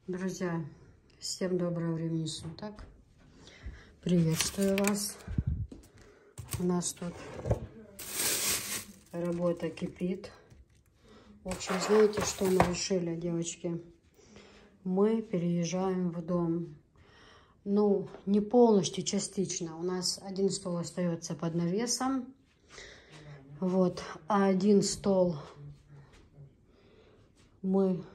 Друзья, всем доброго времени суток. Приветствую вас. У нас тут работа кипит. В общем, знаете, что мы решили, девочки? Мы переезжаем в дом. Ну, не полностью, частично. У нас один стол остается под навесом. Вот. А один стол мы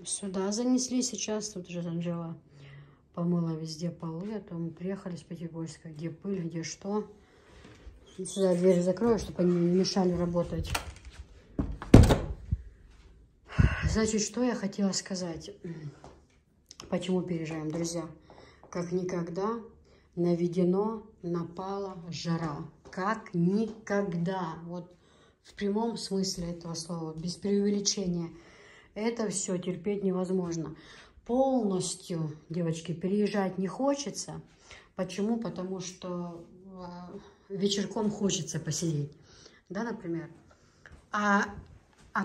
сюда занесли сейчас. Тут уже Анжела помыла везде полы. А то мы приехали с Пятигорска. Где пыль, где что. Сюда дверь закрою, чтобы они не мешали работать. Значит, что я хотела сказать. Почему переезжаем, друзья? Как никогда напала жара. Как никогда. Вот в прямом смысле этого слова. Без преувеличения. Это все терпеть невозможно. Полностью, девочки, переезжать не хочется. Почему? Потому что вечерком хочется посидеть. Да, например. А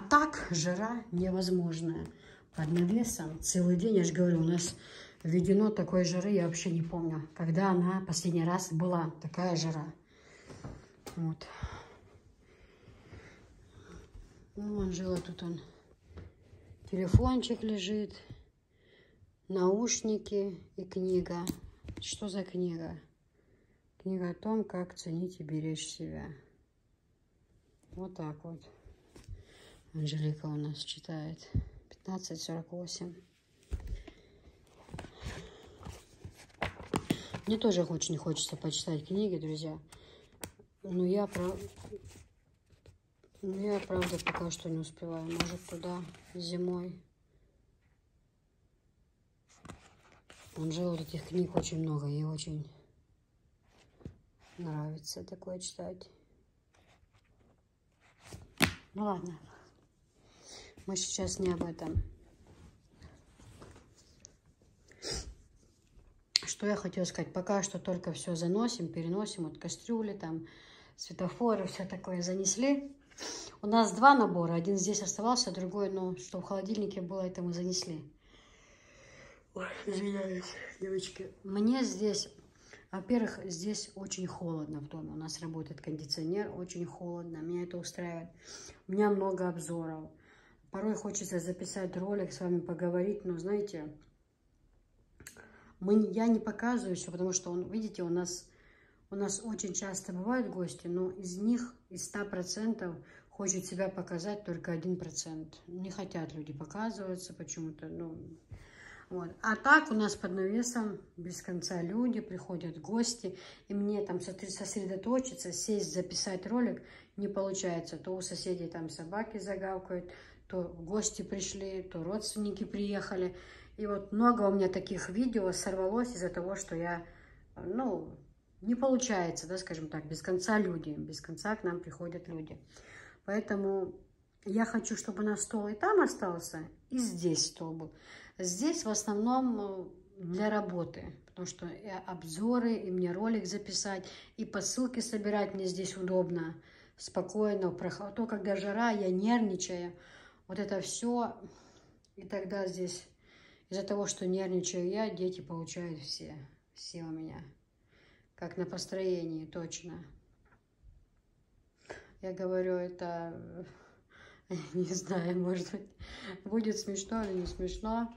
так жара невозможная. Под навесом целый день, я же говорю, у нас введено такой жары, я вообще не помню, когда она последний раз была, такая жара. Вот. Ну, Анжела, тут он. Телефончик лежит, наушники и книга. Что за книга? Книга о том, как ценить и беречь себя. Вот так вот. Анжелика у нас читает. 15:48. Мне тоже очень хочется почитать книги, друзья. Но я правда пока что не успеваю. Может, туда зимой. Анжела, вот этих книг очень много. Ей очень нравится такое читать. Ну ладно. Мы сейчас не об этом. Что я хотела сказать? Пока что только все заносим, переносим. Вот кастрюли, там, светофоры, все такое занесли. У нас два набора. Один здесь оставался, другой, ну, что в холодильнике было, это мы занесли. Ой, извиняюсь, девочки. Мне здесь, во-первых, здесь очень холодно в доме. У нас работает кондиционер, очень холодно. Меня это устраивает. У меня много обзоров. Порой хочется записать ролик, с вами поговорить, но, знаете, я не показываю все, потому что, видите, у нас очень часто бывают гости, но из них, из 100%, хочет себя показать только 1%. Не хотят люди показываться почему-то, ну, вот. А так у нас под навесом без конца люди, приходят гости, и мне там сосредоточиться, сесть, записать ролик не получается. То у соседей там собаки загавкают, то гости пришли, то родственники приехали. И вот много у меня таких видео сорвалось из-за того, что я, ну, не получается, да, скажем так, без конца люди, без конца к нам приходят люди. Поэтому я хочу, чтобы у нас стол и там остался, и здесь стол был. Здесь в основном для работы, потому что и обзоры, и мне ролик записать, и посылки собирать мне здесь удобно, спокойно. А то, когда жара, я нервничаю, вот это все, и тогда здесь из-за того, что нервничаю я, дети получают все у меня. Как на построении, точно. Я говорю, это, не знаю, может быть, будет смешно или не смешно.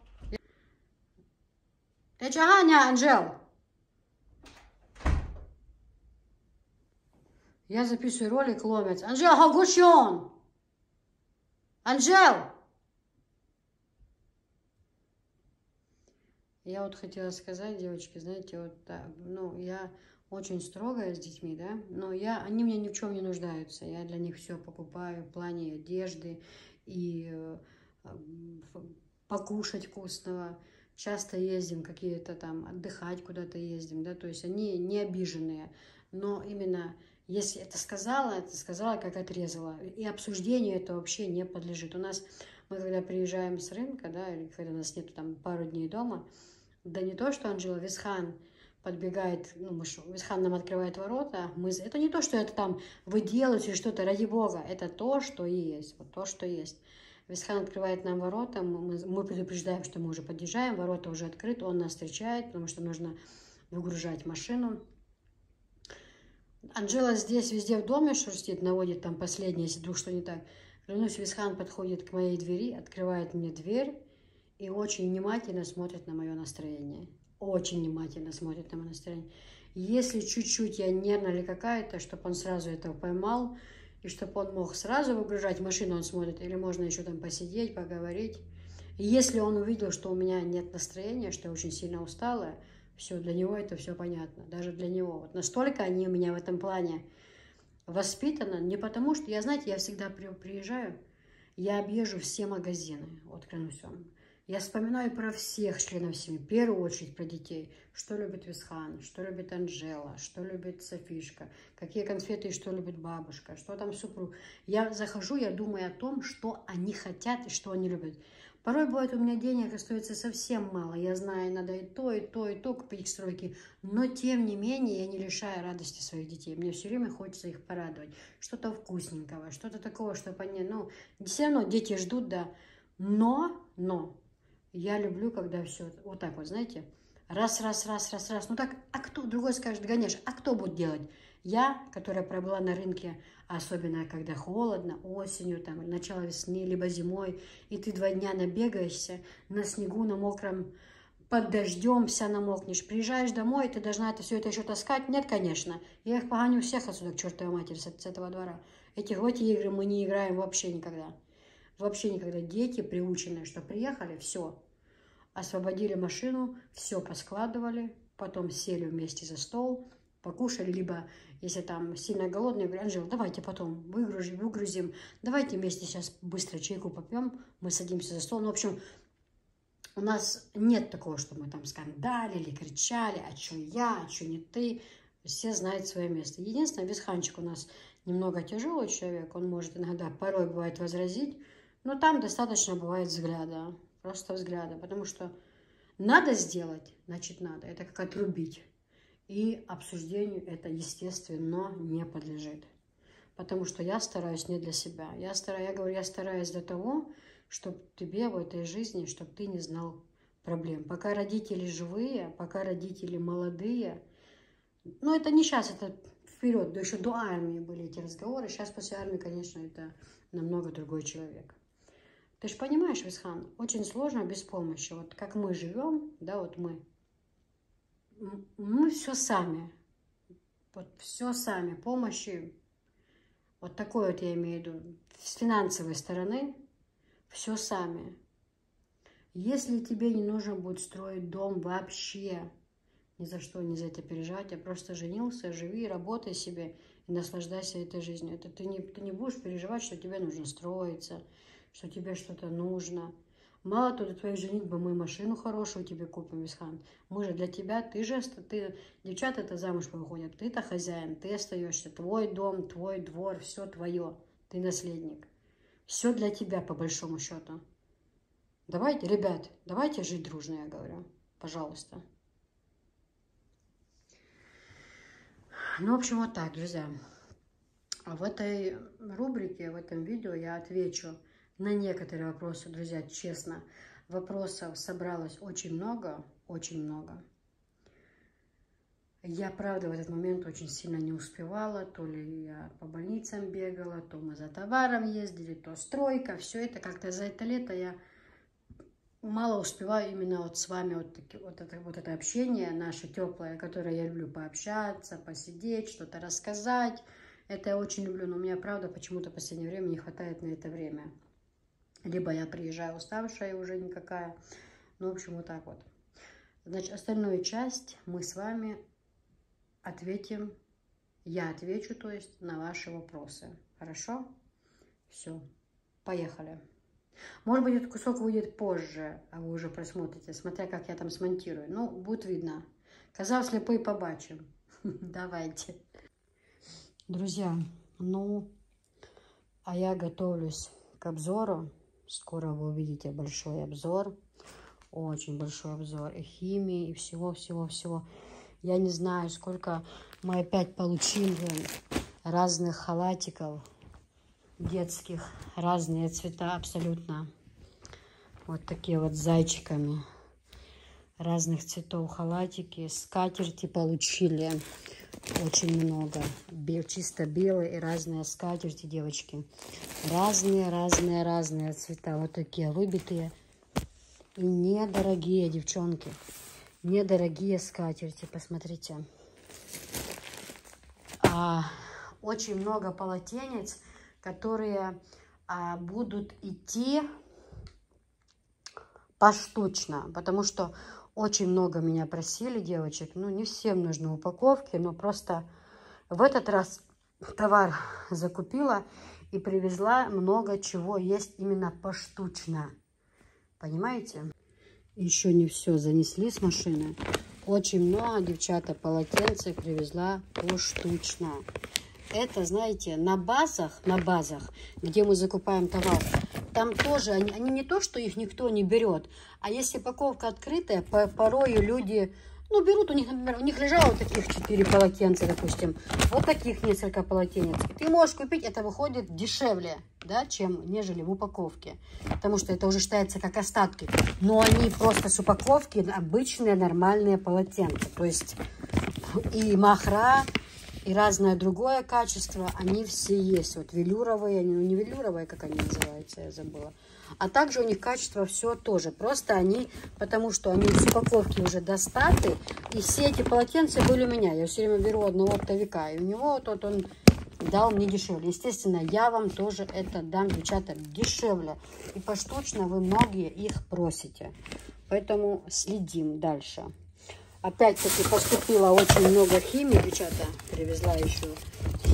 Ты чего, Анжел? Я записываю ролик, ломец. Анжел, Хагушон! Анжел! Я вот хотела сказать, девочки, знаете, вот, ну, я очень строгая с детьми, да, но они мне ни в чем не нуждаются. Я для них все покупаю в плане одежды и покушать вкусного. Часто ездим какие-то там, отдыхать куда-то ездим, да, то есть они не обиженные. Но именно, если это сказала, как отрезала. И обсуждению это вообще не подлежит. У нас, мы когда приезжаем с рынка, да, или когда у нас нет там пару дней дома, да не то, что Анжела, Висхан подбегает, ну, Висхан нам открывает ворота, это не то, что это там вы делаете что-то, ради бога, это то, что есть, вот то, что есть. Висхан открывает нам ворота, мы предупреждаем, что мы уже подъезжаем, ворота уже открыты, он нас встречает, потому что нужно выгружать машину. Анжела здесь везде в доме шерстит, наводит там последнее, если вдруг что не так. Клянусь, Висхан подходит к моей двери, открывает мне дверь и очень внимательно смотрит на мое настроение. Очень внимательно смотрит на мое настроение. Если чуть-чуть я нервная или какая-то, чтобы он сразу этого поймал, и чтобы он мог сразу выгружать машину, он смотрит, или можно еще там посидеть, поговорить. И если он увидел, что у меня нет настроения, что я очень сильно устала, все, для него это все понятно, даже для него. Вот настолько они у меня в этом плане воспитаны, не потому что, я, знаете, я всегда приезжаю, я объезжу все магазины, вот клянусь вам. Я вспоминаю про всех членов семьи, в первую очередь про детей. Что любит Висхан, что любит Анжела, что любит Софишка, какие конфеты и что любит бабушка, что там супруг. Я захожу, я думаю о том, что они хотят и что они любят. Порой бывает, у меня денег остается совсем мало. Я знаю, надо и то, и то, и то купить к стройке. Но, тем не менее, я не лишаю радости своих детей. Мне все время хочется их порадовать. Что-то вкусненького, что-то такого, чтобы они... Ну, все равно дети ждут, да. Но... Я люблю, когда все вот так вот, знаете, раз. Ну так, а кто, другой скажет, гоняешь, а кто будет делать? Я, которая пробыла на рынке, особенно когда холодно, осенью, там, начало весны, либо зимой, и ты 2 дня набегаешься на снегу, на мокром, под дождем вся намокнешь, приезжаешь домой, ты должна это все это еще таскать? Нет, конечно. Я их погоню всех отсюда, к чертовой матери, с этого двора. В эти игры мы не играем вообще никогда. Вообще никогда. Дети приученные, что приехали, все, освободили машину, все поскладывали, потом сели вместе за стол, покушали, либо, если там сильно голодные, говорю, Анжела, давайте потом выгрузим, давайте вместе сейчас быстро чайку попьем, мы садимся за стол. Ну, в общем, у нас нет такого, что мы там скандалили, кричали, а что я, а что не ты. Все знают свое место. Единственное, Висханчик у нас немного тяжелый человек, он может иногда, порой бывает, возразить, но там достаточно бывает взгляда, просто взгляда, потому что надо сделать, значит надо, это как отрубить. И обсуждению это, естественно, не подлежит. Потому что я стараюсь не для себя. Я стараюсь для того, чтобы тебе в этой жизни, чтобы ты не знал проблем. Пока родители живые, пока родители молодые, ну это не сейчас, это вперед, да еще до армии были эти разговоры. Сейчас после армии, конечно, это намного другой человек. Ты же понимаешь, Висхан, очень сложно без помощи. Вот как мы живем, да, вот мы все сами. Вот все сами. Помощи, вот такой вот я имею в виду, с финансовой стороны, все сами. Если тебе не нужно будет строить дом вообще, ни за что не за это переживать, а просто женился, живи, работай себе и наслаждайся этой жизнью. Это ты не будешь переживать, что тебе нужно строиться, что тебе что-то нужно. Мало то, для твоей женитьбы мы машину хорошую тебе купим, Висхан. Мы же для тебя, ты девчата-то замуж выходят, ты-то хозяин, ты остаешься, твой дом, твой двор, все твое, ты наследник. Все для тебя, по большому счету. Давайте, ребят, давайте жить дружно, я говорю, пожалуйста. Ну, в общем, вот так, друзья. А в этой рубрике, в этом видео я отвечу на некоторые вопросы, друзья, честно. Вопросов собралось очень много, очень много. Я, правда, в этот момент очень сильно не успевала. То ли я по больницам бегала, то мы за товаром ездили, то стройка. Все это как-то за это лето я мало успеваю именно вот с вами вот это общение наше теплое, которое я люблю пообщаться, посидеть, что-то рассказать. Это я очень люблю, но у меня, правда, почему-то в последнее время не хватает на это время. Либо я приезжаю уставшая уже никакая. Ну, в общем, вот так вот. Значит, остальную часть мы с вами ответим. Я отвечу, то есть, на ваши вопросы. Хорошо? Все. Поехали. Может быть, этот кусок выйдет позже, а вы уже просмотрите, смотря как я там смонтирую. Ну, будет видно. Казав слепой побачим. Давайте. Друзья, ну, а я готовлюсь к обзору. Скоро вы увидите большой обзор. Очень большой обзор и химии, и всего-всего-всего. Я не знаю, сколько мы опять получили разных халатиков. детских. Разные цвета абсолютно. Вот такие вот с зайчиками. Разных цветов халатики. Скатерти получили очень много. Чисто белые и разные скатерти, девочки. Разные цвета. Вот такие выбитые. И недорогие, девчонки. Недорогие скатерти. Посмотрите. Очень много полотенец, которые будут идти поштучно, потому что очень много меня просили, девочек, ну не всем нужны упаковки, но просто в этот раз товар закупила и привезла много чего есть именно поштучно, понимаете? Еще не все занесли с машины, очень много, девчата, полотенцев привезла поштучно. Это, знаете, на базах, где мы закупаем товар, там тоже, они не то, что их никто не берет, а если упаковка открытая, порою люди, ну, берут, у них лежало таких 4 полотенца, допустим, вот таких несколько полотенец. И ты можешь купить, это выходит дешевле, да, нежели в упаковке, потому что это уже считается как остатки, но они просто с упаковки обычные нормальные полотенца, то есть и махра, и разное другое качество, они все есть. Вот велюровые, ну не велюровые, как они называются, я забыла. А также у них качество все тоже. Просто они, потому что они с упаковки уже достаты. И все эти полотенца были у меня. Я все время беру одного оптовика. И у него вот он дал мне дешевле. Естественно, я вам тоже это дам, девчата, дешевле. И поштучно вы многие их просите. Поэтому следим дальше. Опять-таки поступило очень много химии, девчата, привезла еще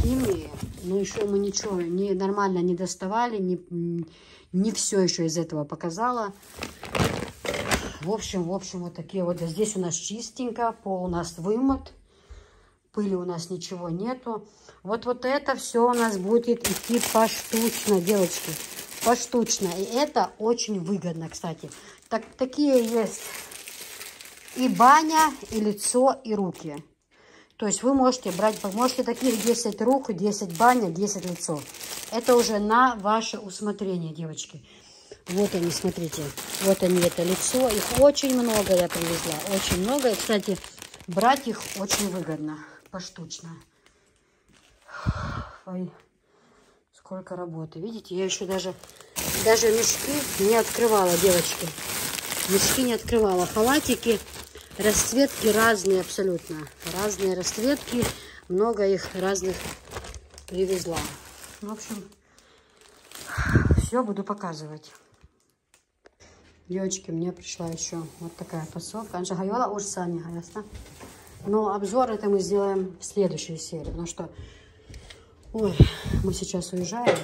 химии, но еще мы ничего нормально не доставали, не все еще из этого показала. В общем, вот такие вот. Здесь у нас чистенько, пол у нас вымыт, пыли у нас ничего нету. Вот это все у нас будет идти поштучно, девочки, поштучно. И это очень выгодно, кстати. Такие есть. И баня, и лицо, и руки. То есть вы можете брать, можете таких 10 рук, 10 баня, 10 лицо. Это уже на ваше усмотрение, девочки. Вот они, смотрите. Вот они, это лицо. Их очень много я привезла. Очень много. И, кстати, брать их очень выгодно. Поштучно. Ой, сколько работы. Видите, я еще даже мешки не открывала, девочки. Мешки не открывала. Халатики. Расцветки разные абсолютно. Разные расцветки. Много их разных привезла. В общем, все буду показывать. Девочки, мне пришла еще вот такая посылка. Но обзор это мы сделаем в следующей серии. Потому что мы сейчас уезжаем.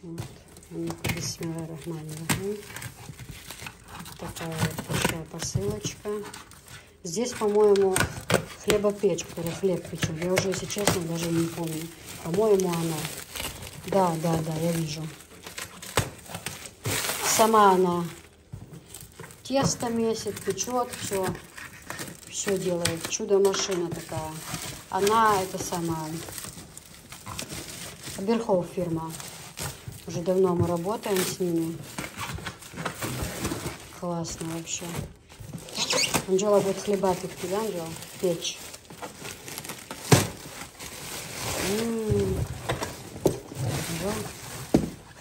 Вот. Такая вот большая посылочка. Здесь, по-моему, хлебопечь, который хлеб печет. Я уже, если честно, даже не помню. По-моему, она. Да, я вижу. Сама она тесто месит, печет, все делает. Чудо-машина такая. Она, это самая, Берхов фирма. Уже давно мы работаем с ними. Классно вообще. Анжела будет хлеба пекти, да, Анжела? Печь.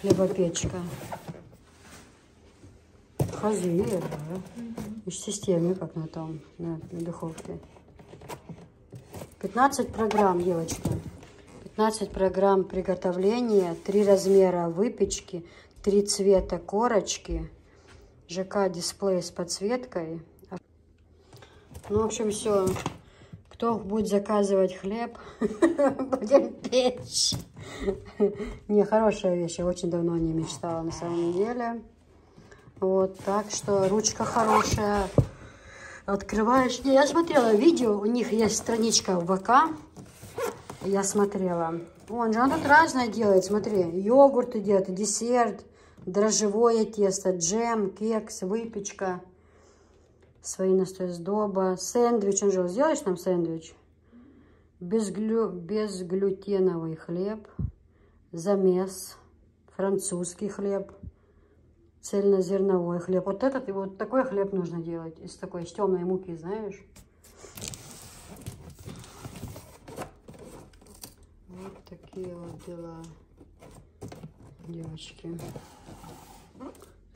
Хлебопечка. Хазир, да? И в системе, как на том, на духовке. 15 программ, девочки. 15 программ приготовления, 3 размера выпечки, 3 цвета корочки. ЖК дисплей с подсветкой. Ну, в общем, все. Кто будет заказывать хлеб, будем печь. Не, хорошая вещь. Я очень давно не мечтала на самом деле. Вот, так что ручка хорошая. Открываешь. Я смотрела видео, у них есть страничка в ВК. Я смотрела. Вон же, она тут разное делает, смотри. Йогурты делает, десерт. Дрожжевое тесто, джем, кекс, выпечка, свои настой сдоба, сэндвич. Анжела, сделаешь нам сэндвич? Безглютеновый хлеб, замес, французский хлеб, цельнозерновой хлеб. Вот этот и вот такой хлеб нужно делать из такой из темной муки, знаешь. Вот такие вот дела, девочки.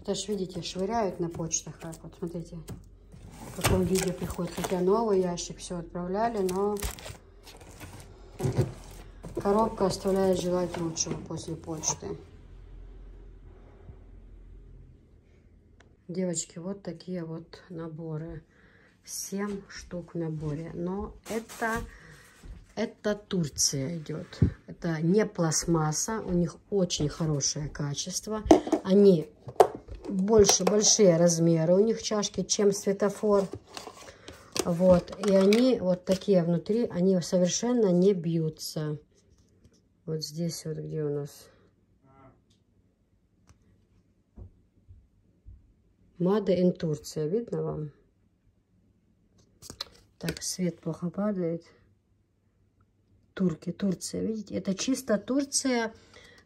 Это ж, видите, швыряют на почтах. Так вот, смотрите, в каком виде приходит. Хотя новый ящик все отправляли, но коробка оставляет желать лучшего после почты. Девочки, вот такие вот наборы. 7 штук в наборе. Но это Турция идет. Это не пластмасса. У них очень хорошее качество. Они большие размеры. У них чашки, чем светофор. Вот. И они вот такие внутри. Они совершенно не бьются. Вот здесь вот где у нас. Made in Турция. Видно вам? Так, свет плохо падает. Турция, видите? Это чисто Турция.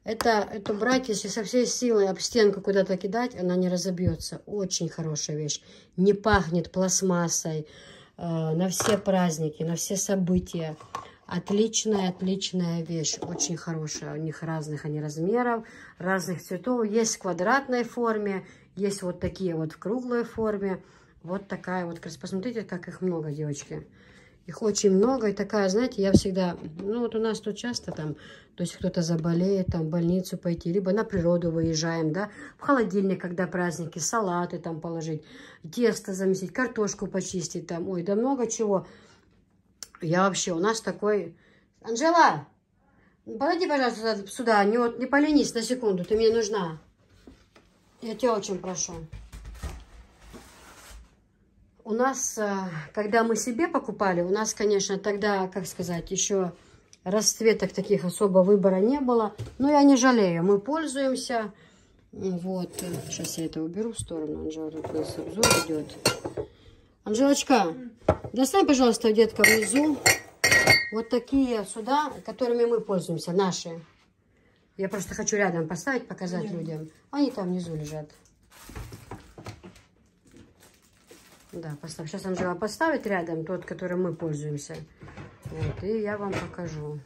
Это брать, если со всей силой об стенку куда-то кидать, она не разобьется. Очень хорошая вещь. Не пахнет пластмассой. На все праздники, на все события. Отличная вещь. Очень хорошая. У них разных они размеров, разных цветов. Есть в квадратной форме, есть вот такие вот в круглой форме. Вот такая вот. Посмотрите, как их много, девочки. Их очень много. И такая, знаете, я всегда... Ну, вот у нас тут часто там... То есть кто-то заболеет, там в больницу пойти. Либо на природу выезжаем, да. В холодильник, когда праздники, салаты там положить. Тесто замесить, картошку почистить там. Ой, да много чего. Я вообще... У нас такой... Анжела! Подойди, пожалуйста, сюда. Не поленись на секунду. Ты мне нужна. Я тебя очень прошу. У нас, когда мы себе покупали, у нас, конечно, тогда, как сказать, еще расцветок таких особо выбора не было. Но я не жалею, мы пользуемся. Вот, сейчас я это уберу в сторону. Анжела, тут обзор идет. Анжелочка, достань, пожалуйста, детка, внизу вот такие сюда, которыми мы пользуемся, наши. Я просто хочу рядом поставить, показать людям. Они там внизу лежат. Да, поставь. Сейчас Анжела поставит рядом тот, которым мы пользуемся. Вот, и я вам покажу.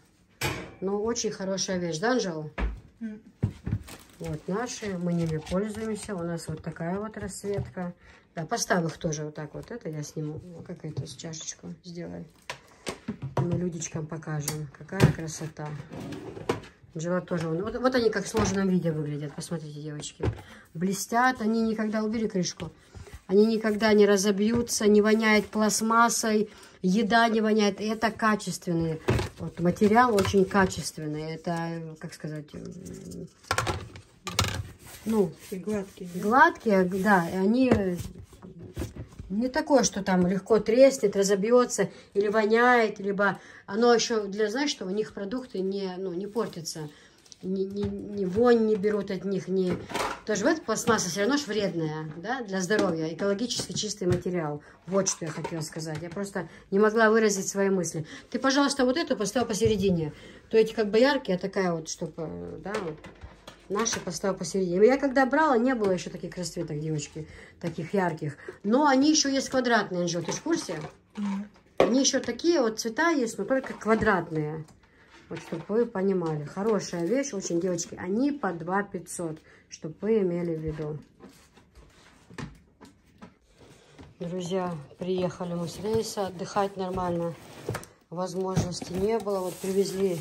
Ну, очень хорошая вещь, да, Анжела? Вот наши, мы ними пользуемся. У нас вот такая вот расцветка. Да, поставь их тоже вот так вот. Это я сниму. Ну, как это, с чашечку сделай. Мы людичкам покажем. Какая красота. Анжела тоже. Вот они как в сложенном виде выглядят. Посмотрите, девочки. Блестят. Они никогда... Убери крышку. Они никогда не разобьются, не воняет пластмассой, еда не воняет. И это качественные. Вот, материал очень качественный. Это, как сказать, ну, гладкие. Гладкие, да. И они не такое, что там легко треснет, разобьется или воняет, либо оно еще, знаешь, что у них продукты не портятся. Ни вонь не берут от них, ни... Тоже вот пластмасса все равно ж вредная, да, для здоровья, экологически чистый материал. Вот что я хотела сказать. Я просто не могла выразить свои мысли. Ты, пожалуйста, вот эту поставь посередине. То эти как бы яркие, а такая вот, чтобы, да, вот, наши поставь посередине. Я когда брала, не было еще таких расцветок, девочки, таких ярких. Но они еще есть квадратные, Анжел, ты в курсе? Они еще такие вот цвета есть, но только квадратные. Вот, чтобы вы понимали. Хорошая вещь, очень, девочки. Они по 2500, чтобы вы имели в виду. Друзья, приехали мы с рейса. Отдыхать нормально возможности не было. Вот привезли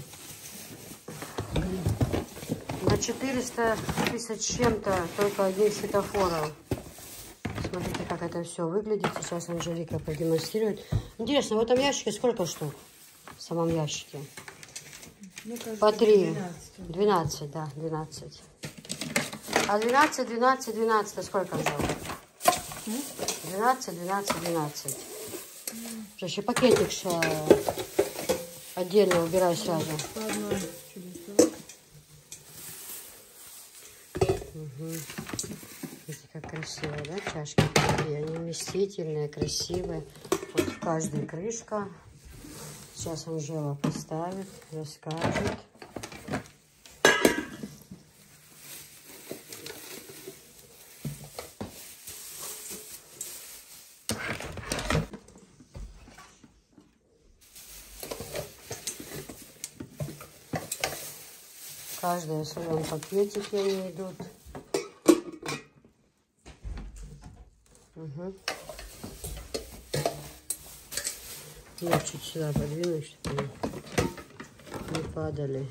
на 400 тысяч чем-то только одних светофоров. Смотрите, как это все выглядит. Сейчас Анжелика продемонстрирует. Интересно, в этом ящике сколько штук? В самом ящике. Мне кажется, по 3. 12. 12, да, 12. А 12, 12, 12, это сколько взял? 12, 12, 12. Еще пакетик отдельно убираю сразу. По одной. Угу. Видите, как красиво, да, чашки такие. Они вместительные, красивые. Вот в каждой крышка Сейчас Анжела поставит, расскажет. Каждая в своем пакетике они идут. Угу. Я чуть сюда подвину, чтобы не падали.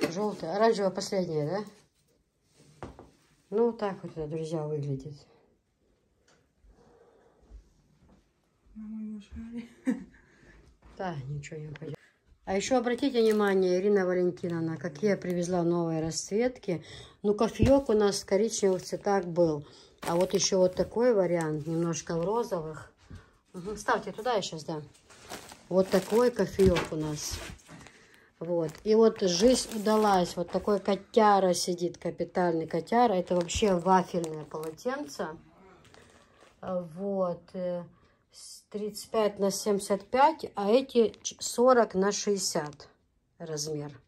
Желтая, оранжевая последняя, да? Ну, вот так вот это, друзья, выглядит. Да, ничего не пойдет. А еще обратите внимание, Ирина Валентиновна, какие я привезла новые расцветки. Ну, кофеек у нас в коричневых цветах был. А вот еще вот такой вариант, немножко в розовых. Угу, ставьте туда, я сейчас дам. Вот такой кофеек у нас. Вот. И вот жизнь удалась. Вот такой котяра сидит, капитальный котяра. Это вообще вафельное полотенце. Вот. 35 на 75, а эти 40 на 60 размер.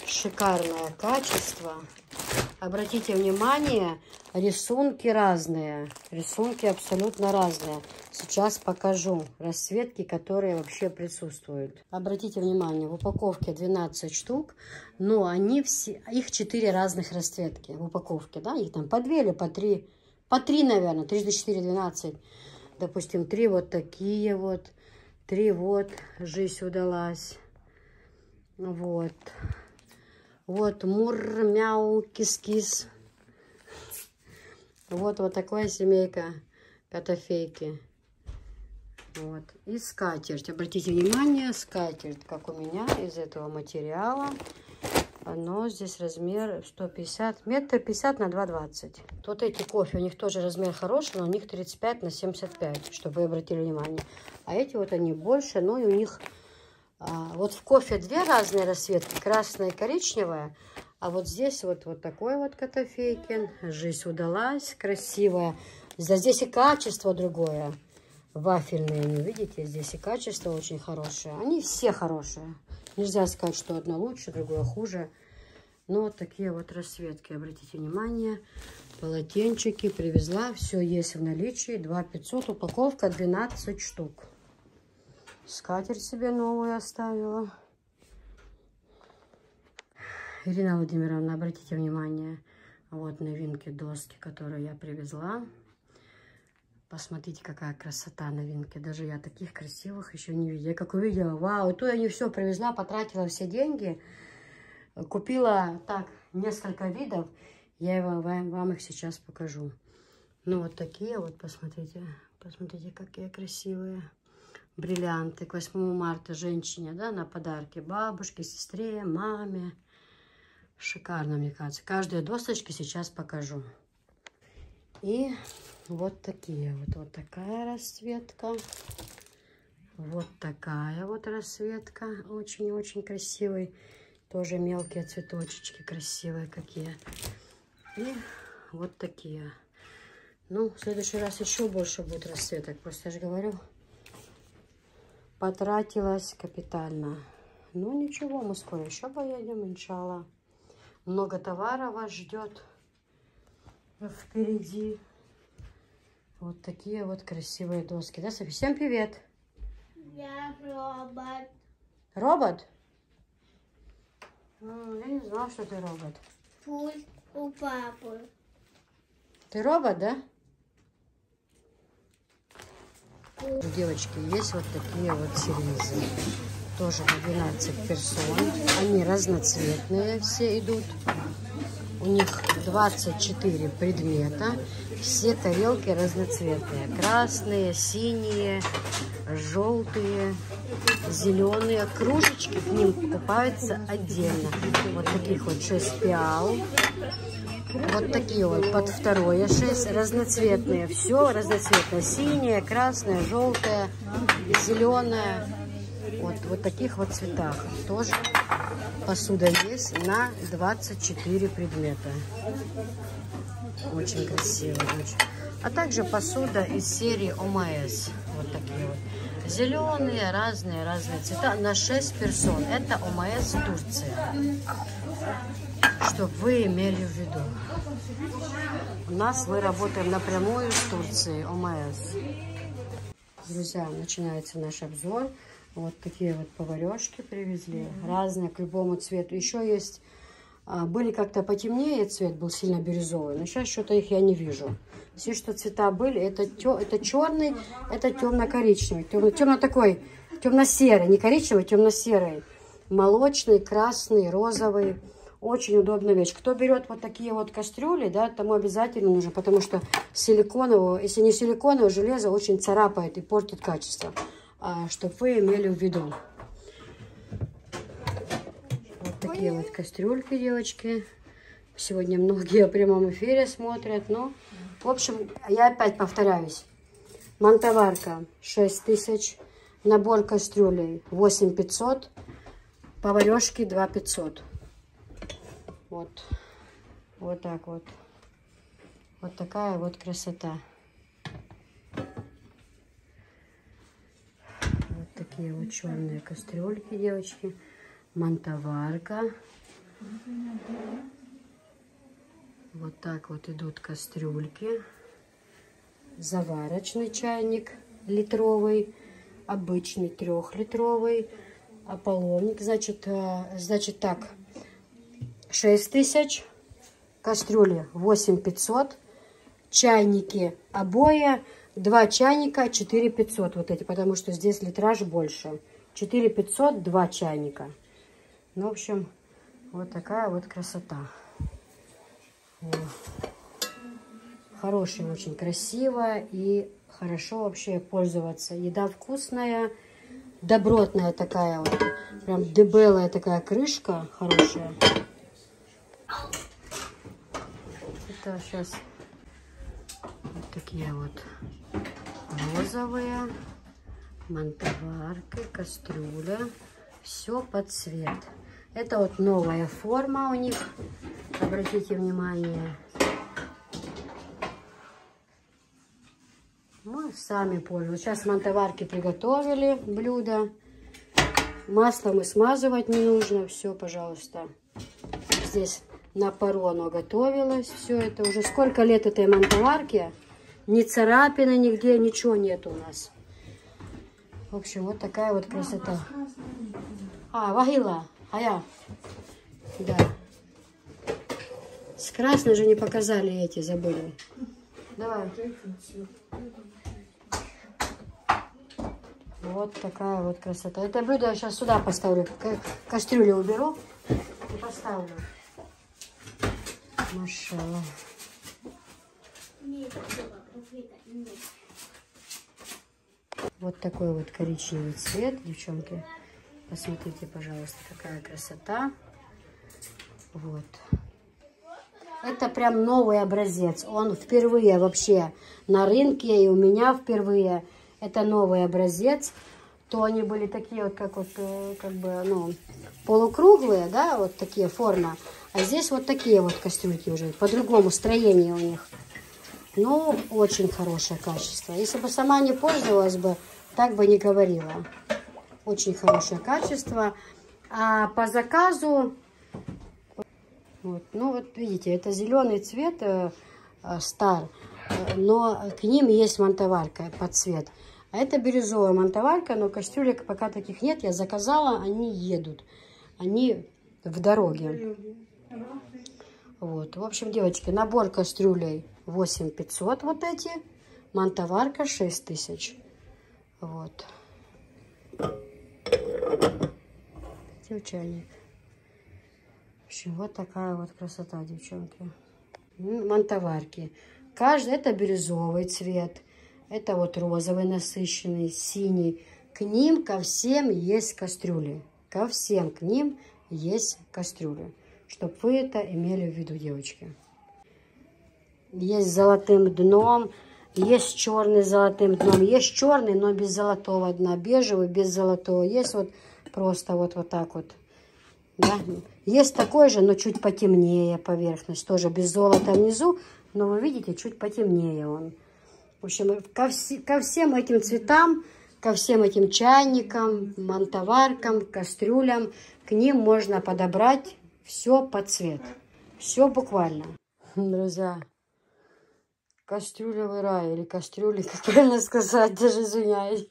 Шикарное качество. Обратите внимание, рисунки разные. Рисунки абсолютно разные. Сейчас покажу расцветки, которые вообще присутствуют. Обратите внимание, в упаковке 12 штук, но они все, их 4 разных расцветки в упаковке, да, их там по 2 или по 3, наверное, 3 на 4, 12. Допустим, 3 вот такие вот, 3 вот, жизнь удалась. Вот. Вот мур, мяу, кис-кис. Вот такая семейка котофейки. Вот. И скатерть. Обратите внимание, скатерть, как у меня, из этого материала. Оно здесь размер 150, метр 50 на 2,20. Вот эти кофе, у них тоже размер хороший, но у них 35 на 75, чтобы вы обратили внимание. А эти вот они больше, но и у них... вот в кофе 2 разные расцветки, красная и коричневая. А вот здесь вот такой вот котофейкин. Жизнь удалась, красивая. Здесь и качество другое. Вафельные, не видите? Здесь и качество очень хорошее. Они все хорошие. Нельзя сказать, что одно лучше, другое хуже. Но вот такие вот расцветки. Обратите внимание. Полотенчики привезла. Все есть в наличии. 2500. Упаковка 12 штук. Скатерть себе новую оставила. Ирина Владимировна, обратите внимание. Вот новинки доски, которые я привезла. Посмотрите, какая красота новинки. Даже я таких красивых еще не видела. Я как увидела, вау, то я не все привезла, потратила все деньги. Купила так несколько видов. Я вам их сейчас покажу. Ну вот такие вот, посмотрите. Посмотрите, какие красивые. Бриллианты к 8 марта женщине, да, на подарки. Бабушке, сестре, маме. Шикарно, мне кажется. Каждые досочки сейчас покажу. И вот такие вот такая расцветка. Вот такая вот расцветка. Очень-очень красивый. Тоже мелкие цветочечки красивые какие. И вот такие. Ну, в следующий раз еще больше будет расцветок. Просто я же говорю, потратилась капитально. Ну, ничего, мы скоро еще поедем, иншалла. Много товара вас ждет впереди. Вот такие вот красивые доски. Да, Софи? Всем привет. Я робот. Робот? Я не знала, что ты робот. Пульт у папы. Ты робот, да? Девочки, есть вот такие вот сервизы. Тоже по 12 персон. Они разноцветные все идут. У них 24 предмета. Все тарелки разноцветные. Красные, синие, желтые, зеленые. Кружечки к ним покупаются отдельно. Вот таких вот 6 пиал. Вот такие вот под второе 6, разноцветные. Все разноцветное. Синее, красное, желтое, зеленое. Вот таких вот цветах. Тоже посуда есть на 24 предмета. Очень красиво. Очень. А также посуда из серии ОМС. Вот такие вот. Зеленые, разные цвета на 6 персон. Это ОМС Турция. Чтобы вы имели в виду. У нас мы работаем напрямую с Турцией, ОМС. Друзья, начинается наш обзор. Вот такие вот поварешки привезли. Разные, к любому цвету. Еще есть, были как-то потемнее, цвет был сильно бирюзовый. Но сейчас что-то их я не вижу. Все, что цвета были, это черный, это темно-коричневый. Темно такой, темно-серый, не коричневый, темно-серый. Молочный, красный, розовый. Очень удобная вещь. Кто берет вот такие вот кастрюли, да, тому обязательно нужно, потому что силиконового, если не силиконовое, железо очень царапает и портит качество. Чтобы вы имели в виду. Вот такие вот кастрюльки, девочки. Сегодня многие в прямом эфире смотрят. Но, в общем, я опять повторяюсь. Мантоварка 6000. Набор кастрюлей 8500. Поварешки 2500. Вот так вот. Вот такая вот красота. Вот такие вот черные кастрюльки, девочки. Мантоварка. Вот так вот идут кастрюльки. Заварочный чайник литровый. Обычный 3-литровый. А половник, значит так. 6000, кастрюли 8500, чайники обои, 2 чайника 4500 вот эти, потому что здесь литраж больше. 4500, 2 чайника. Ну, в общем, вот такая вот красота. Хорошая, очень красиво и хорошо вообще пользоваться. Еда вкусная, добротная такая вот, прям дебелая такая крышка хорошая. Это сейчас вот такие вот розовые, мантоварки, кастрюля, все под цвет. Это вот новая форма у них, обратите внимание. Мы сами пользуемся. Сейчас мантоварки приготовили блюдо. Масло мы смазывать не нужно. Все, пожалуйста. Здесь на пару оно готовилось. Все это уже сколько лет этой мантоварке. Ни царапины нигде, ничего нет у нас. В общем, вот такая вот красота. Вагила. Да. С красной же не показали эти, забыли. Давай. Вот такая вот красота. Это блюдо я сейчас сюда поставлю. Кастрюлю уберу и поставлю. Машалла. Вот такой вот коричневый цвет, девчонки. Посмотрите, пожалуйста, какая красота. Вот. Это прям новый образец. Он впервые вообще на рынке, и у меня впервые. Это новый образец. То они были такие вот, как бы, ну, полукруглые, да, вот такие формы. А здесь вот такие вот кастрюльки уже, по-другому строение у них. Ну, очень хорошее качество. Если бы сама не пользовалась бы, так бы не говорила. Очень хорошее качество. А по заказу, вот, ну вот видите, это зеленый цвет стар, но к ним есть мантоварка под цвет. А это бирюзовая мантоварка, но кастрюлек пока таких нет. Я заказала, они едут. Они в дороге. Вот. В общем, девочки, набор кастрюлей 8500 вот эти. Мантоварка 6000. Вот. Чайник. В общем, вот такая вот красота, девчонки. Мантоварки. Каждый, это бирюзовый цвет. Это вот розовый насыщенный, синий. К ним, ко всем есть кастрюли. Ко всем к ним есть кастрюли. Чтобы вы это имели в виду, девочки. есть с золотым дном, есть черный с золотым дном, есть черный, но без золотого дна, бежевый без золотого, есть вот просто вот так вот. Да? Есть такой же, но чуть потемнее поверхность, тоже без золота внизу, но вы видите, чуть потемнее он. В общем, ко всем этим цветам, ко всем этим чайникам, мантоваркам, кастрюлям, к ним можно подобрать все под цвет. Все буквально. Друзья, кастрюлевый рай или кастрюли, как правильно сказать, даже извиняюсь.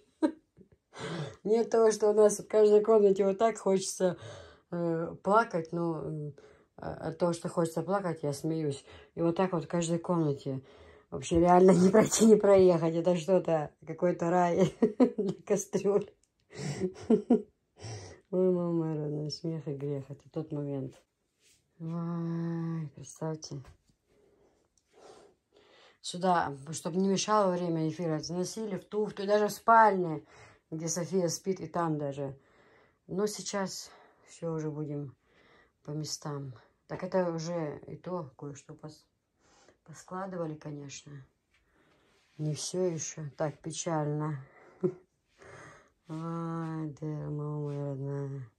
Нет того, что у нас в каждой комнате вот так хочется плакать, но от того, что хочется плакать, я смеюсь. И вот так вот в каждой комнате. Вообще реально не пройти, не проехать. Это что-то, какой-то рай для кастрюль. Ой, мама родная, смех и грех. Это тот момент. Ой, представьте. Сюда, чтобы не мешало время эфира, заносили в туфту, даже в спальне, где София спит, и там даже. Но сейчас все уже будем по местам. Так это уже и то кое-что поскладывали, конечно. Не все еще. Так печально. Ай, да, мама моя родная.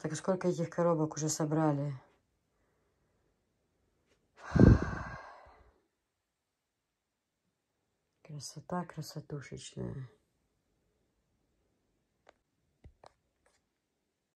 Так сколько этих коробок уже собрали? Красота красотушечная.